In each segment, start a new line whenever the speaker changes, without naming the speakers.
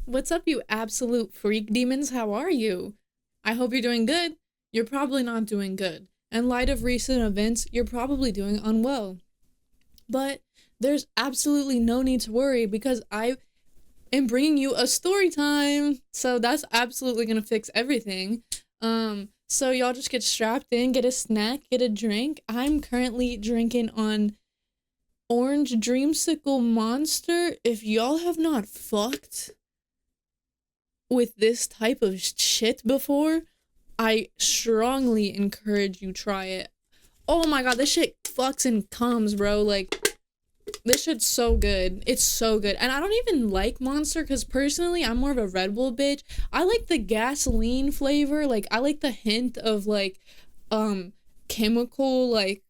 What's up, you absolute freak demons? How are you? I hope you're doing good. You're probably not doing good. In light of recent events, you're probably doing unwell. But there's absolutely no need to worry because I am bringing you a story time. So that's absolutely going to fix everything. So y'all just get strapped in, get a snack, get a drink. I'm currently drinking on Orange Dreamsicle Monster. If y'all have not fucked with this type of shit before, I strongly encourage you try it. Oh my god, this shit fucks and comes, bro. Like, this shit's so good. It's so good. And I don't even like Monster because personally, I'm more of a Red Bull bitch. I like the gasoline flavor. Like, I like the hint of, like, chemical, like,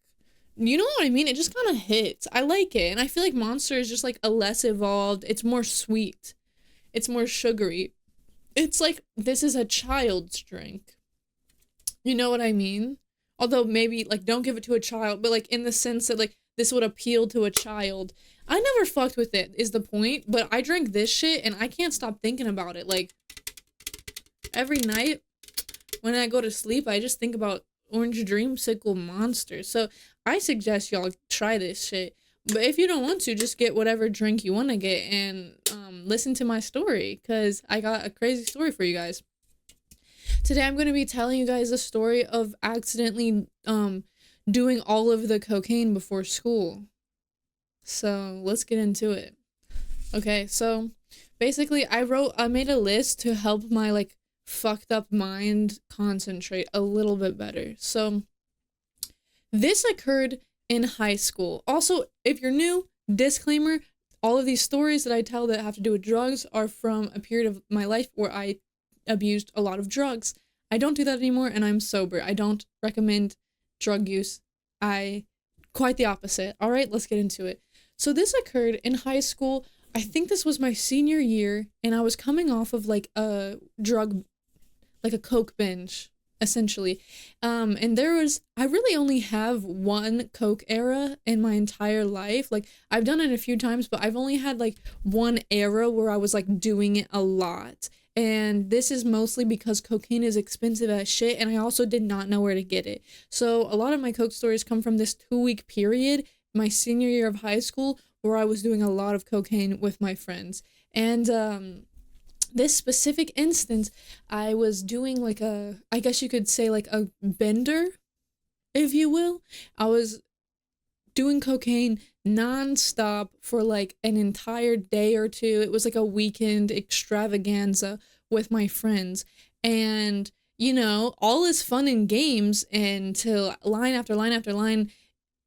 you know what I mean? It just kind of hits. I like it. And I feel like Monster is just, like, a less evolved. It's more sweet. It's more sugary. It's like, this is a child's drink. You know what I mean? Although maybe, like, don't give it to a child, but, like, in the sense that, like, this would appeal to a child. I never fucked with it, is the point, but I drank this shit, and I can't stop thinking about it. Like, every night, when I go to sleep, I just think about Orange Dreamsicle Monster. So, I suggest y'all try this shit. But if you don't want to, just get whatever drink you want to get and, listen to my story, because I got a crazy story for you guys. Today I'm going to be telling you guys the story of accidentally doing all of the cocaine before school. So let's get into it. Okay, so basically I made a list to help my like fucked up mind concentrate a little bit better. So this occurred in high school. Also, if you're new, disclaimer, all of these stories that I tell that have to do with drugs are from a period of my life where I abused a lot of drugs. I don't do that anymore and I'm sober. I don't recommend drug use. Quite the opposite. All right, let's get into it. So this occurred in high school. I think this was my senior year and I was coming off of like a drug, like a coke binge, essentially. And I really only have one coke era in my entire life. Like, I've done it a few times, but I've only had like one era where I was like doing it a lot. And this is mostly because cocaine is expensive as shit, and I also did not know where to get it. So a lot of my coke stories come from this 2-week period, my senior year of high school, where I was doing a lot of cocaine with my friends. And this specific instance, I was doing like I guess you could say like a bender, if you will. I was doing cocaine non-stop for like an entire day or two. It was like a weekend extravaganza with my friends. And, you know, all is fun and games until line after line after line.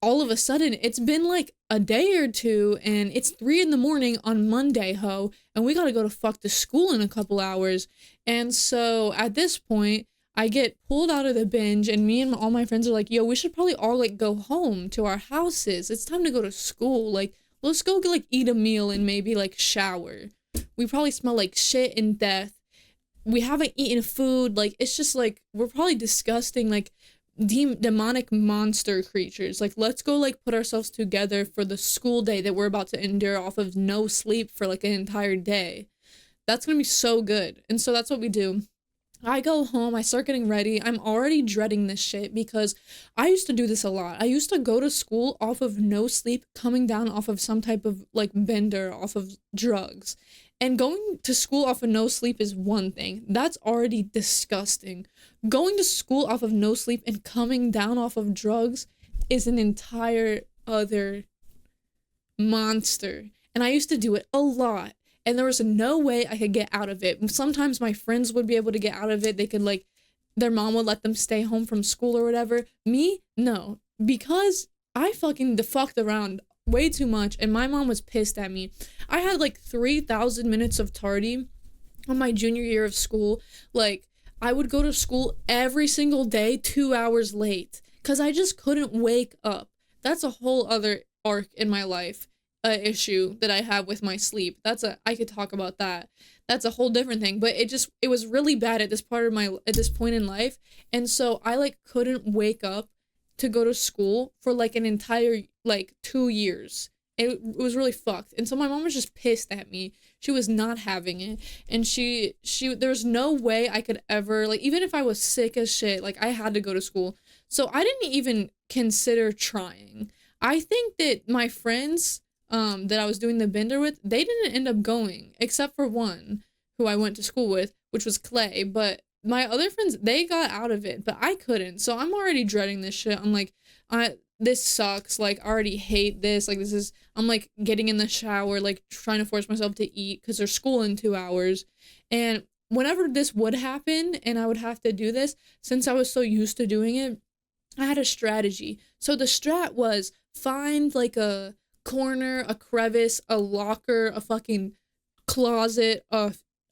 All of a sudden, it's been like a day or two, and it's 3 a.m. on Monday, ho, and we gotta go to fuck to school in a couple hours. And so at this point, I get pulled out of the binge, and me and all my friends are like, yo, we should probably all like go home to our houses. It's time to go to school. Like, let's go get like eat a meal and maybe like shower. We probably smell like shit and death. We haven't eaten food. Like, it's just like, we're probably disgusting, like, demonic monster creatures. Like, let's go like put ourselves together for the school day that we're about to endure off of no sleep for like an entire day. That's gonna be so good. And so that's what we do. I go home, I start getting ready. I'm already dreading this shit because I used to do this a lot. I used to go to school off of no sleep, coming down off of some type of like bender, off of drugs. And going to school off of no sleep is one thing. That's already disgusting. Going to school off of no sleep and coming down off of drugs is an entire other monster. And I used to do it a lot. And there was no way I could get out of it. Sometimes my friends would be able to get out of it. They could like, their mom would let them stay home from school or whatever. Me, no. Because I fucking fucked around way too much and my mom was pissed at me. I had like 3,000 minutes of tardy on my junior year of school. Like, I would go to school every single day 2 hours late because I just couldn't wake up. That's a whole other arc in my life. Issue that I have with my sleep. I could talk about that. That's a whole different thing, but it was really bad at this point in life. And so I like couldn't wake up to go to school for like an entire like 2 years. it was really fucked. And so my mom was just pissed at me. She was not having it. And she there's no way I could ever, like, even if I was sick as shit, like, I had to go to school. So I didn't even consider trying. I think that my friends that I was doing the bender with, they didn't end up going, except for one who I went to school with, which was Clay. But my other friends, they got out of it, but I couldn't. So I'm already dreading this shit. I'm like, this sucks. Like, I already hate this. Like, I'm like getting in the shower, like trying to force myself to eat because there's school in 2 hours. And whenever this would happen and I would have to do this, since I was so used to doing it, I had a strategy. So the strat was find like a corner, a crevice, a locker, a fucking closet,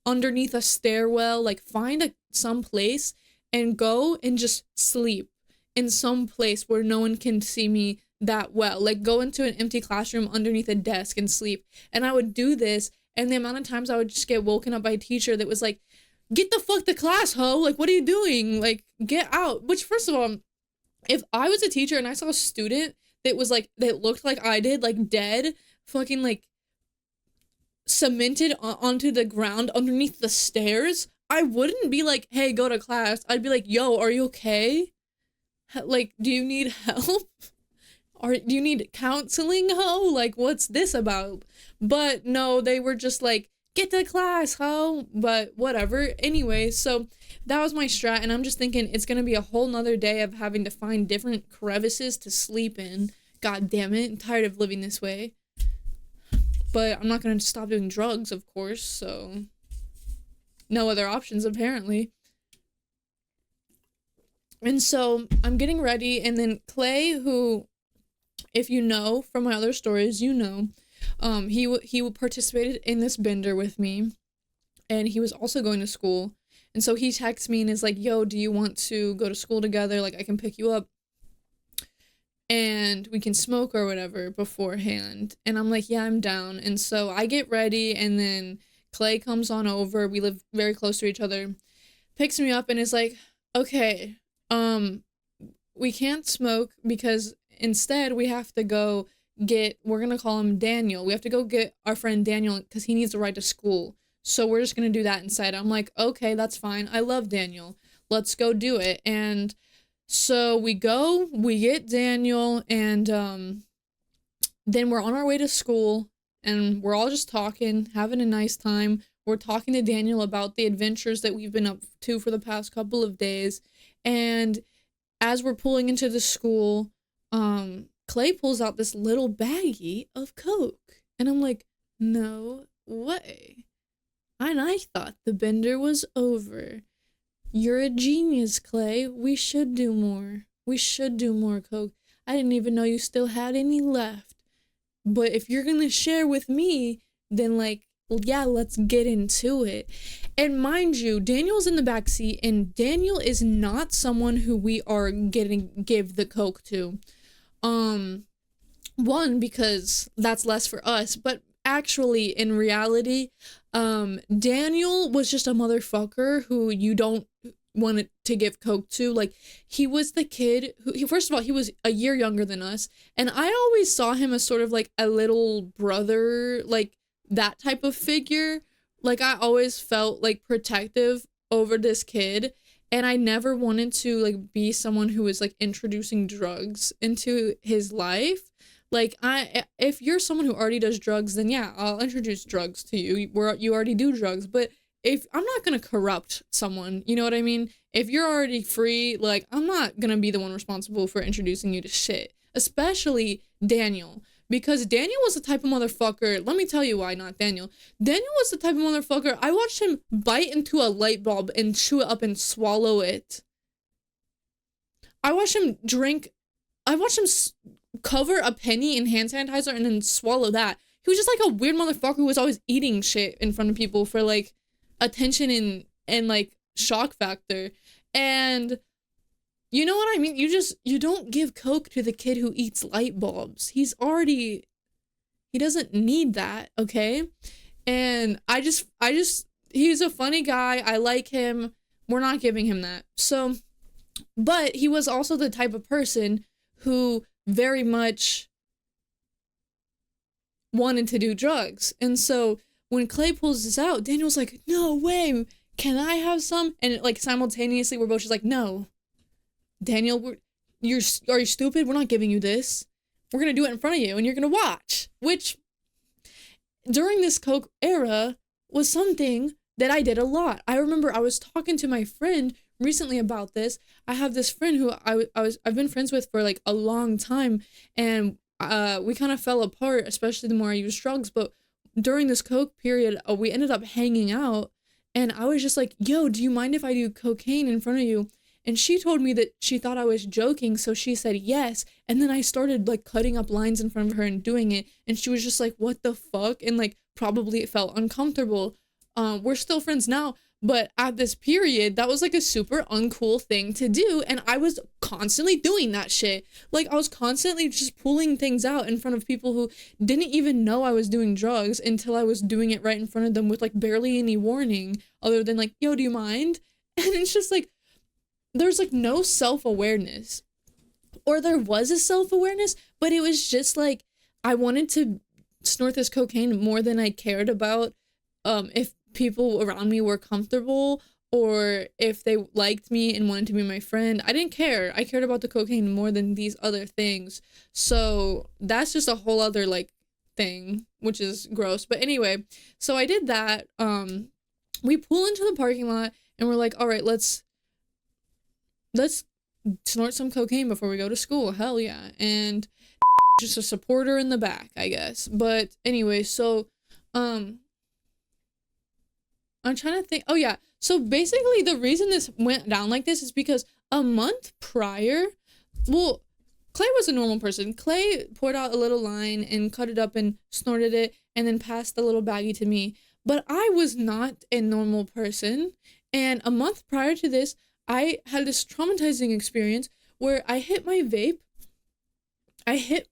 underneath a stairwell, like find some place and go and just sleep in some place where no one can see me that well. Like, go into an empty classroom underneath a desk and sleep. And I would do this, and the amount of times I would just get woken up by a teacher that was like, get the fuck to class, ho! Like, what are you doing? Like, get out. Which, first of all, if I was a teacher and I saw a student that was like, that looked like I did, like dead, fucking like cemented onto the ground underneath the stairs, I wouldn't be like, hey, go to class. I'd be like, yo, are you okay? Like, do you need help? Or do you need counseling, ho? Like, what's this about? But no, they were just like, get to class, ho. But whatever. Anyway, so that was my strat, and I'm just thinking it's gonna be a whole nother day of having to find different crevices to sleep in. God damn it, I'm tired of living this way. But I'm not gonna stop doing drugs, of course, so no other options, apparently. And so I'm getting ready, and then Clay, who, if you know from my other stories, you know, he participated in this bender with me, and he was also going to school. And so he texts me and is like, yo, do you want to go to school together? Like, I can pick you up and we can smoke or whatever beforehand. And I'm like, yeah, I'm down. And so I get ready, and then Clay comes on over. We live very close to each other, picks me up and is like, okay, we can't smoke because instead we have to go we're gonna call him Daniel. We have to go get our friend Daniel because he needs to ride to school. So we're just gonna do that inside. I'm like, okay, that's fine. I love Daniel. Let's go do it. And so we get Daniel, and then we're on our way to school, and we're all just talking, having a nice time. We're talking to Daniel about the adventures that we've been up to for the past couple of days. And as we're pulling into the school, Clay pulls out this little baggie of Coke. And I'm like, no way. And I thought the bender was over. You're a genius, Clay. We should do more. We should do more Coke. I didn't even know you still had any left. But if you're gonna share with me, then like, yeah, let's get into it. And mind you, Daniel's in the backseat, and Daniel is not someone who we are give the Coke to. One, because that's less for us, but actually, in reality, Daniel was just a motherfucker who you don't want to give Coke to. Like, he was the kid who, first of all, he was a year younger than us, and I always saw him as sort of like a little brother, like that type of figure. Like, I always felt like protective over this kid, and I never wanted to like be someone who was like introducing drugs into his life. Like, if you're someone who already does drugs, then yeah, I'll introduce drugs to you where you already do drugs. But if I'm not gonna corrupt someone, you know what I mean? If you're already free, like, I'm not gonna be the one responsible for introducing you to shit. Especially Daniel. Because Daniel was the type of motherfucker, let me tell you why not Daniel. Daniel was the type of motherfucker, I watched him bite into a light bulb and chew it up and swallow it. I watched him cover a penny in hand sanitizer and then swallow that. He was just like a weird motherfucker who was always eating shit in front of people for like attention and like shock factor. And you know what I mean? You don't give Coke to the kid who eats light bulbs. He doesn't need that, okay? And he's a funny guy. I like him. We're not giving him that. So, but he was also the type of person who very much wanted to do drugs. And so when Clay pulls this out, Daniel's like, no way, can I have some? And like simultaneously, we're both just like, no, Daniel, are you stupid? We're not giving you this. We're gonna do it in front of you, and you're gonna watch. Which, during this coke era, was something that I did a lot. I remember I was talking to my friend recently about this. I have this friend who I've been friends with for like a long time, and we kind of fell apart, especially the more I used drugs. But during this coke period, we ended up hanging out, and I was just like, yo, do you mind if I do cocaine in front of you? And she told me that she thought I was joking, so she said yes. And then I started like cutting up lines in front of her and doing it, and she was just like, what the fuck? And like probably it felt uncomfortable. We're still friends now, but at this period, that was like a super uncool thing to do, and I was constantly doing that shit. Like, I was constantly just pulling things out in front of people who didn't even know I was doing drugs until I was doing it right in front of them with like barely any warning other than like, yo, do you mind? And it's just like, there's like no self-awareness, or there was a self-awareness, but it was just like I wanted to snort this cocaine more than I cared about if people around me were comfortable or if they liked me and wanted to be my friend. I didn't care. I cared about the cocaine more than these other things. So that's just a whole other like thing, which is gross. But anyway, so I did that. We pull into the parking lot and we're like, all right, let's snort some cocaine before we go to school. Hell yeah. And just a supporter in the back, I guess. But anyway, so I'm trying to think. Oh yeah. So basically the reason this went down like this is because a month prior, well, Clay was a normal person. Clay poured out a little line and cut it up and snorted it and then passed the little baggie to me. But I was not a normal person. And a month prior to this, I had this traumatizing experience where I hit my vape. I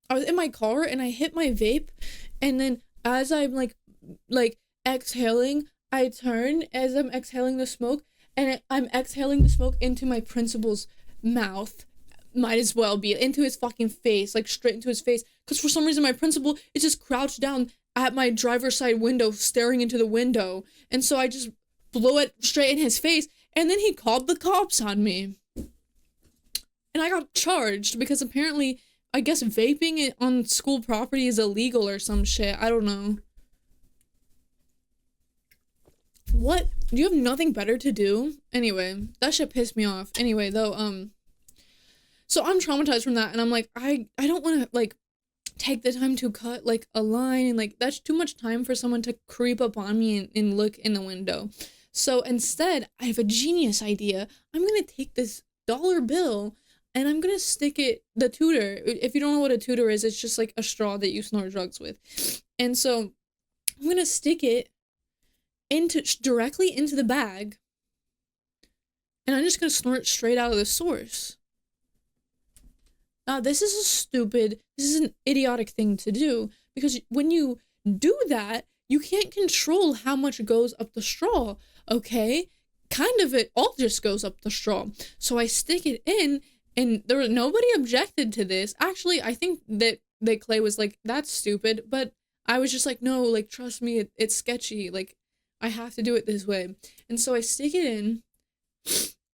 was in my car and I hit my vape, and then as I'm like exhaling, I turn as I'm exhaling the smoke, and I'm exhaling the smoke into my principal's mouth. Might as well be into his fucking face, like straight into his face, because for some reason my principal is just crouched down at my driver's side window staring into the window, and so I just blow it straight in his face. And then he called the cops on me. And I got charged because apparently, I guess vaping it on school property is illegal or some shit. I don't know. What? Do you have nothing better to do? Anyway, that shit pissed me off. Anyway, though, so I'm traumatized from that, and I'm like, I don't want to, like, take the time to cut, like, a line, and, like, that's too much time for someone to creep up on me and look in the window. So instead, I have a genius idea. I'm gonna take this dollar bill and I'm gonna stick it, the tutor. If you don't know what a tutor is, it's just like a straw that you snort drugs with. And so I'm gonna stick it directly into the bag, and I'm just gonna snort straight out of the source. Now, this is an idiotic thing to do, because when you do that, you can't control how much goes up the straw, okay? Kind of it all just goes up the straw. So I stick it in, and nobody objected to this. Actually, I think that Clay was like, that's stupid, but I was just like, no, like, trust me, it's sketchy. Like, I have to do it this way. And so I stick it in,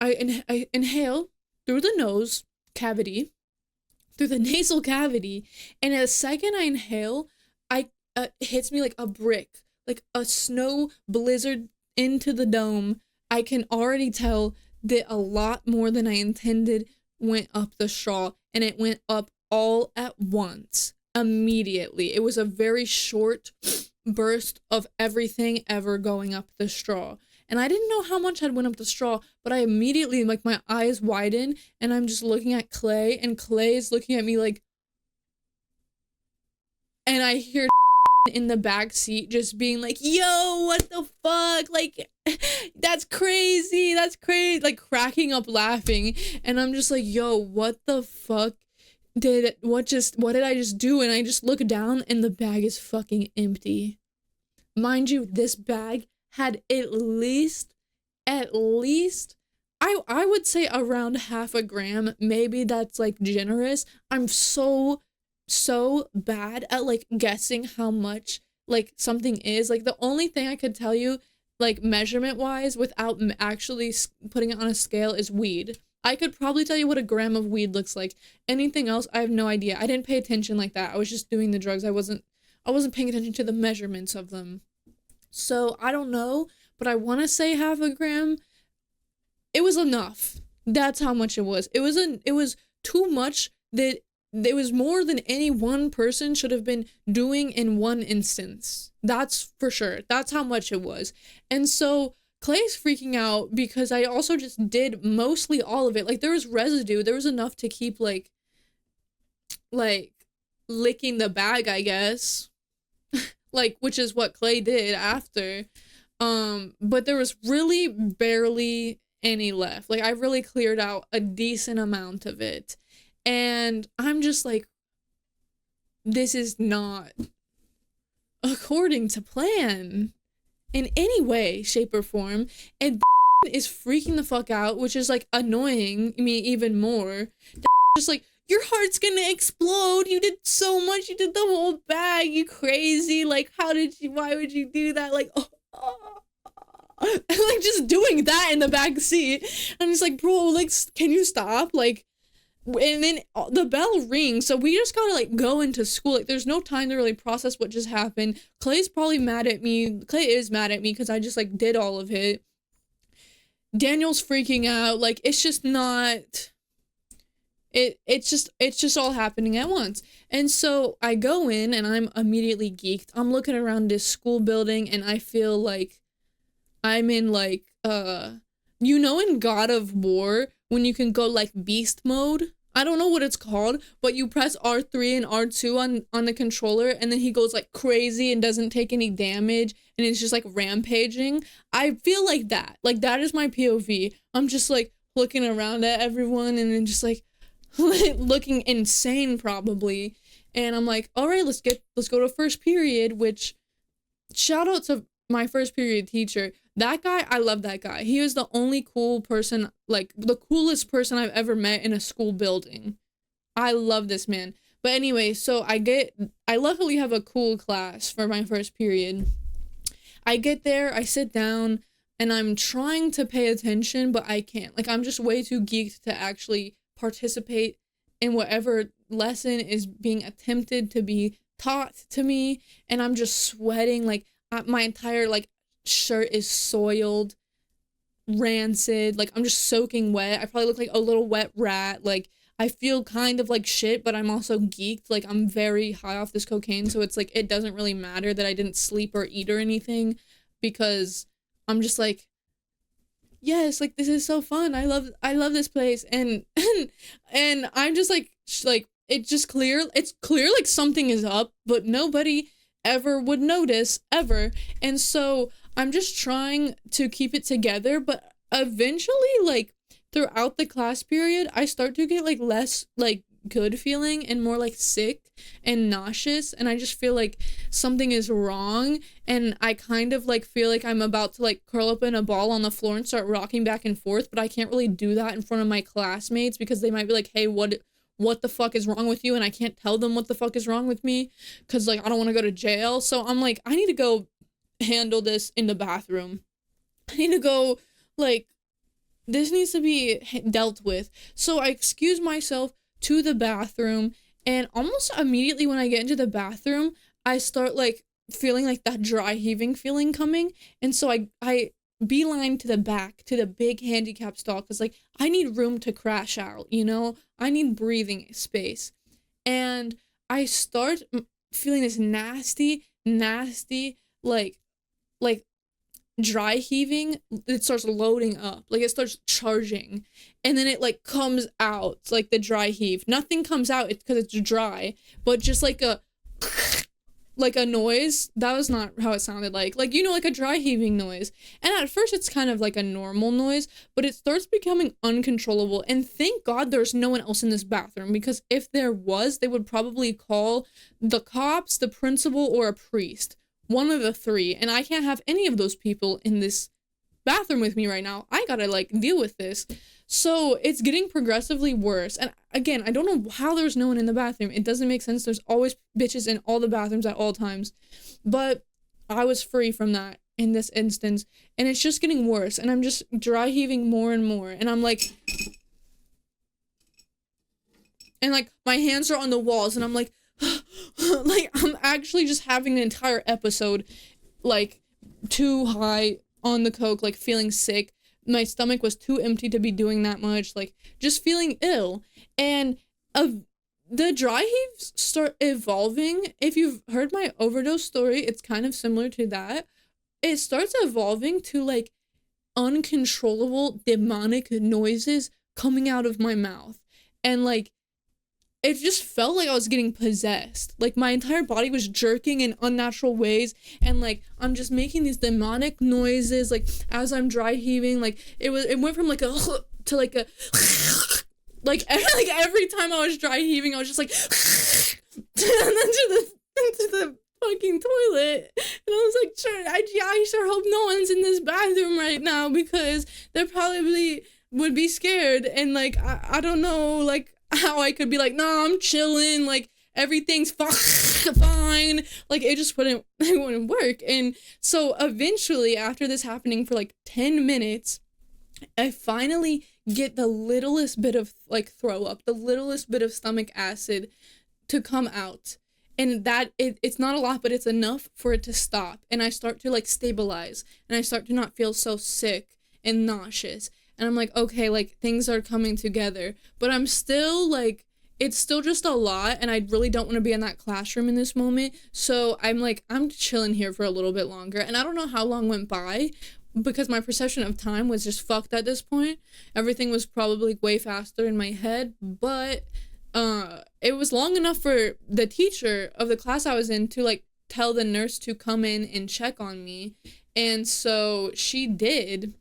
I inhale through the nose cavity, through the nasal cavity, and the second I inhale, it hits me like a brick, like a snow blizzard into the dome. I can already tell that a lot more than I intended went up the straw, and it went up all at once, immediately. It was a very short burst of everything ever going up the straw. And I didn't know how much had went up the straw, but I immediately, like, my eyes widen, and I'm just looking at Clay, and Clay is looking at me like, and I hear in the back seat just being like, yo, what the fuck, like, that's crazy, like, cracking up laughing. And I'm just like, yo, what the fuck what did I just do? And I just look down, and the bag is fucking empty. Mind you, this bag had at least I would say around half a gram. Maybe that's like generous. I'm so so bad at like guessing how much like something is. Like the only thing I could tell you like measurement wise without actually putting it on a scale is weed. I could probably tell you what a gram of weed looks like. Anything else, I have no idea. I didn't pay attention like that. I was just doing the drugs. I wasn't paying attention to the measurements of them. So I don't know, but I want to say half a gram. It was enough. That's how much it was. It was too much that it was more than any one person should have been doing in one instance. That's for sure. That's how much it was. And so Clay's freaking out because I also just did mostly all of it. Like there was residue. There was enough to keep like licking the bag, I guess. Like which is what Clay did after. But there was really barely any left. Like I really cleared out a decent amount of it. And I'm just like, this is not according to plan in any way, shape, or form. And is freaking the fuck out, which is like annoying me even more. Just like, your heart's gonna explode. You did so much. You did the whole bag. You crazy. Like, why would you do that? Like, oh. And like just doing that in the back seat. I'm just like, bro, like, can you stop? Like, and then the bell rings, so we just gotta like go into school. Like there's no time to really process what just happened. Clay's probably mad at me. Clay is mad at me because I just like did all of it. Daniel's freaking out. Like it's just not it's just all happening at once. And so I go in and I'm immediately geeked. I'm looking around this school building and I feel like I'm in like in God of War when you can go like beast mode. I don't know what it's called, but you press R3 and R2 on the controller and then he goes like crazy and doesn't take any damage and it's just like rampaging. I feel like that. Like that is my POV. I'm just like looking around at everyone and then just like looking insane probably. And I'm like, all right, let's go to first period, which shout out to my first period teacher. That guy, I love that guy. He was the only cool person, like the coolest person I've ever met in a school building. I love this man. But anyway, so I luckily have a cool class for my first period. I get there, I sit down, and I'm trying to pay attention, but I can't. Like I'm just way too geeked to actually participate in whatever lesson is being attempted to be taught to me. And I'm just sweating, like my entire like shirt is soiled, rancid, like I'm just soaking wet. I probably look like a little wet rat. Like I feel kind of like shit, but I'm also geeked. Like I'm very high off this cocaine, so it's like it doesn't really matter that I didn't sleep or eat or anything because I'm just like, yes, like this is so fun. I love this place. And and I'm just like it's clear like something is up, but nobody ever would notice ever. And so I'm just trying to keep it together, but eventually like throughout the class period I start to get like less like good feeling and more like sick and nauseous, and I just feel like something is wrong, and I kind of like feel like I'm about to like curl up in a ball on the floor and start rocking back and forth, but I can't really do that in front of my classmates because they might be like, hey, what the fuck is wrong with you? And I can't tell them what the fuck is wrong with me because like I don't want to go to jail. So I'm like, I need to go handle this in the bathroom. I need to go, like, this needs to be dealt with. So I excuse myself to the bathroom, and almost immediately when I get into the bathroom I start like feeling like that dry heaving feeling coming, and so I beeline to the back to the big handicap stall because like I need room to crash out, I need breathing space. And I start feeling this nasty like dry heaving. It starts loading up, like it starts charging, and then it like comes out like the dry heave. Nothing comes out because it's dry, but just like a noise. That was not how it sounded like like a dry heaving noise. And at first it's kind of like a normal noise, but it starts becoming uncontrollable. And thank God there's no one else in this bathroom, because if there was, they would probably call the cops, the principal, or a priest. One of the three, and I can't have any of those people in this bathroom with me right now. I gotta like deal with this. So it's getting progressively worse. And again, I don't know how there's no one in the bathroom. It doesn't make sense. There's always bitches in all the bathrooms at all times. But I was free from that in this instance. And it's just getting worse. And I'm just dry heaving more and more. And I'm like, and like my hands are on the walls and I'm like, like I'm actually just having an entire episode like too high on the coke, like feeling sick. My stomach was too empty to be doing that much, like just feeling ill. And the dry heaves start evolving. If you've heard my overdose story, it's kind of similar to that. It starts evolving to like uncontrollable demonic noises coming out of my mouth. And like it just felt like I was getting possessed. Like my entire body was jerking in unnatural ways, and like I'm just making these demonic noises like as I'm dry heaving. Like it went from like a to like a like every time I was dry heaving I was just like and then into the fucking toilet. And I was like, sure, I sure hope no one's in this bathroom right now, because they probably would be scared. And like I don't know like how I could be like, nah, I'm chilling, like everything's fine. Like it just wouldn't work. And so eventually, after this happening for like 10 minutes, I finally get the littlest bit of like throw up, the littlest bit of stomach acid to come out. And that it's not a lot, but it's enough for it to stop. And I start to like stabilize, and I start to not feel so sick and nauseous. And I'm like, okay, like things are coming together, but I'm still like, it's still just a lot. And I really don't want to be in that classroom in this moment. So I'm like, I'm chilling here for a little bit longer. And I don't know how long went by, because my perception of time was just fucked at this point. Everything was probably way faster in my head, but it was long enough for the teacher of the class I was in to like tell the nurse to come in and check on me. And so she did.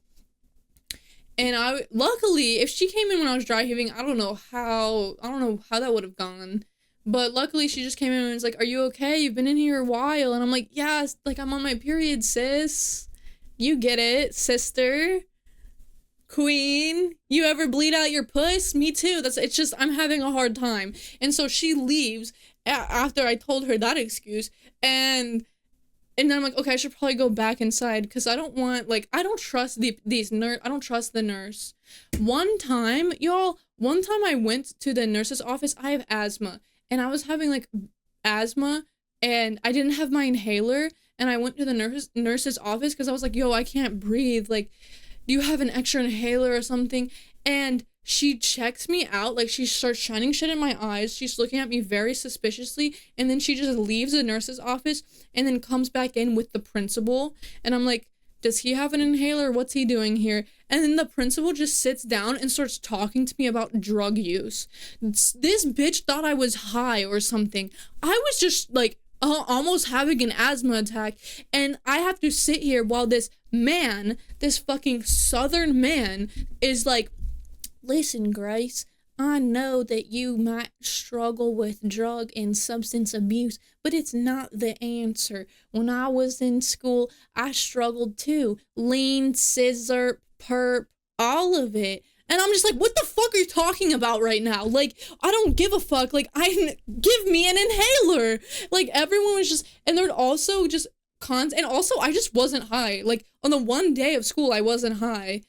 And luckily, if she came in when I was dry heaving, I don't know how that would have gone. But luckily she just came in and was like, are you okay? You've been in here a while. And I'm like, yeah, like I'm on my period, sis. You get it, sister. Queen. You ever bleed out your puss? Me too. It's just, I'm having a hard time. And so she leaves after I told her that excuse. And then I'm like, okay, I should probably go back inside, because I don't want, like, I don't trust I don't trust the nurse. One time I went to the nurse's office. I have asthma, and I was having, like, asthma, and I didn't have my inhaler, and I went to the nurse's office, because I was like, yo, I can't breathe, like, do you have an extra inhaler or something? And she checks me out, like she starts shining shit in my eyes. She's looking at me very suspiciously, and then she just leaves the nurse's office and then comes back in with the principal. And I'm like, does he have an inhaler? What's he doing here? And then the principal just sits down and starts talking to me about drug use. This bitch thought I was high or something. I was just like almost having an asthma attack, and I have to sit here while this fucking southern man is like, listen, Grace, I know that you might struggle with drug and substance abuse, but it's not the answer. When I was in school, I struggled too. Lean, scissor, perp, all of it. And I'm just like, what the fuck are you talking about right now? Like, I don't give a fuck. Like, give me an inhaler. Like, everyone was just, and they're also just and also I just wasn't high. Like, on the one day of school, I wasn't high.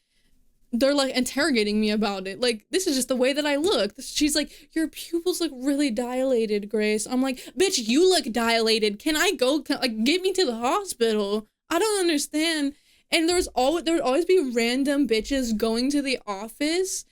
They're like interrogating me about it. Like, this is just the way that I look. She's like, your pupils look really dilated, Grace. I'm like, bitch, you look dilated. Can I go, get me to the hospital? I don't understand. And there would always be random bitches going to the office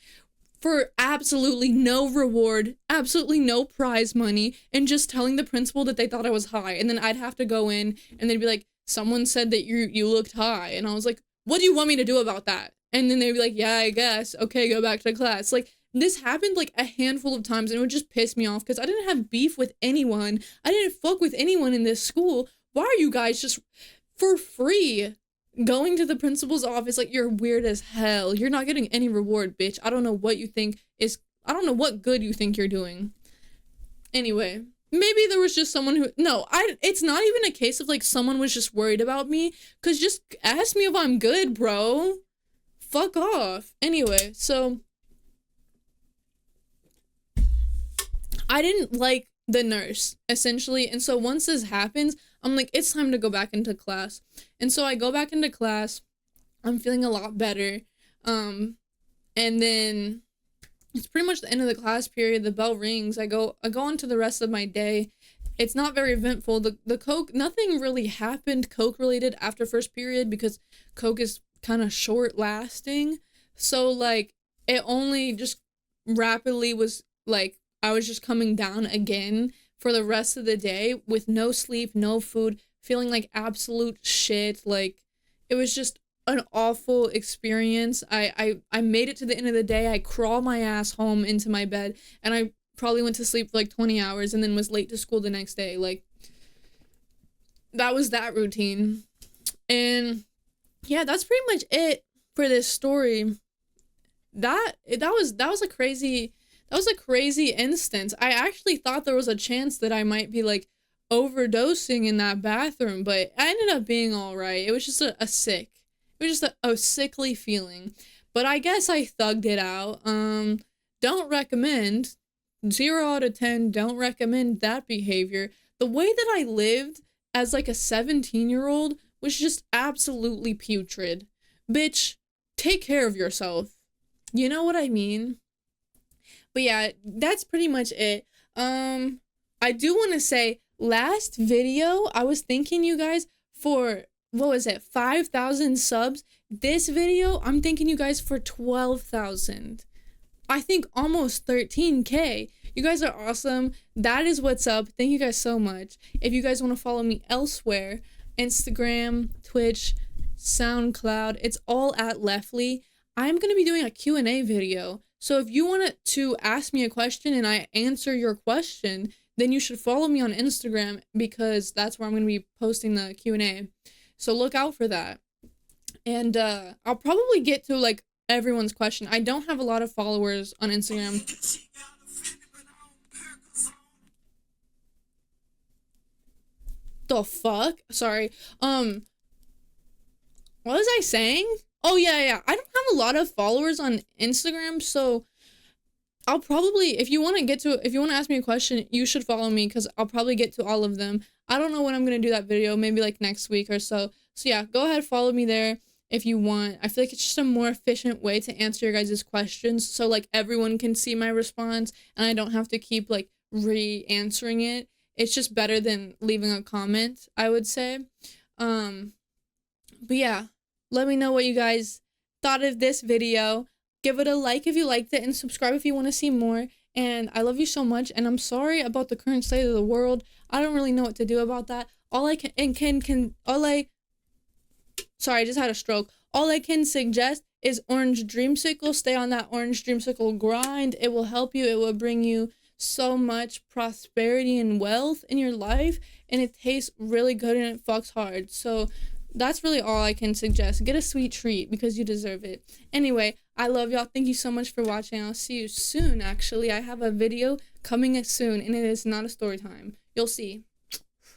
for absolutely no reward, absolutely no prize money, and just telling the principal that they thought I was high. And then I'd have to go in and they'd be like, someone said that you looked high. And I was like, what do you want me to do about that? And then they'd be like, yeah, I guess. Okay, go back to class. Like, this happened like a handful of times, and it would just piss me off because I didn't have beef with anyone. I didn't fuck with anyone in this school. Why are you guys just for free going to the principal's office? Like, you're weird as hell. You're not getting any reward, bitch. I don't know what good you think you're doing. Anyway, maybe there was just someone who, it's not even a case of like someone was just worried about me, because just ask me if I'm good, bro. Fuck off. Anyway, so I didn't like the nurse, essentially. And so once this happens, I'm like, it's time to go back into class. And so I go back into class. I'm feeling a lot better. And then it's pretty much the end of the class period. The bell rings. I go on to the rest of my day. It's not very eventful. The coke, nothing really happened coke related after first period because coke is kind of short lasting. So like it only just rapidly was like I was just coming down again for the rest of the day with no sleep, no food, feeling like absolute shit. Like it was just an awful experience. I made it to the end of the day. I crawled my ass home into my bed and I probably went to sleep for like 20 hours and then was late to school the next day. Like that was that routine. And yeah, that's pretty much it for this story. That was a crazy instance. I actually thought there was a chance that I might be like overdosing in that bathroom, but I ended up being all right. It was just a sickly feeling. But I guess I thugged it out. Don't recommend. 0 out of 10, don't recommend that behavior. The way that I lived as like a 17-year-old was just absolutely putrid. Bitch, take care of yourself. You know what I mean? But yeah, that's pretty much it. I do want to say, last video, I was thanking you guys for, what was it, 5,000 subs. This video, I'm thanking you guys for 12,000. I think almost 13K. You guys are awesome. That is what's up. Thank you guys so much. If you guys want to follow me elsewhere, Instagram, Twitch, SoundCloud, it's all at lefleigh. I'm going to be doing a Q&A video. So if you want to ask me a question and I answer your question, then you should follow me on Instagram because that's where I'm going to be posting the Q&A. So look out for that. And I'll probably get to like everyone's question. I don't have a lot of followers on Instagram. The fuck? Sorry. What was I saying? Oh yeah. I don't have a lot of followers on Instagram, so I'll probably, if you want to ask me a question, you should follow me because I'll probably get to all of them. I don't know when I'm going to do that video, maybe like next week or so. So yeah, go ahead, follow me there if you want. I feel like it's just a more efficient way to answer your guys' questions so like everyone can see my response and I don't have to keep like re-answering it. It's just better than leaving a comment, I would say. But yeah, let me know what you guys thought of this video. Give it a like if you liked it and subscribe if you want to see more. And I love you so much. And I'm sorry about the current state of the world. I don't really know what to do about that. Sorry, I just had a stroke. All I can suggest is orange dreamsicle. Stay on that orange dreamsicle grind. It will help you. It will bring you so much prosperity and wealth in your life. And it tastes really good and it fucks hard. So that's really all I can suggest. Get a sweet treat because you deserve it. Anyway, I love y'all. Thank you so much for watching. I'll see you soon, actually. I have a video coming soon, and it is not a story time. You'll see.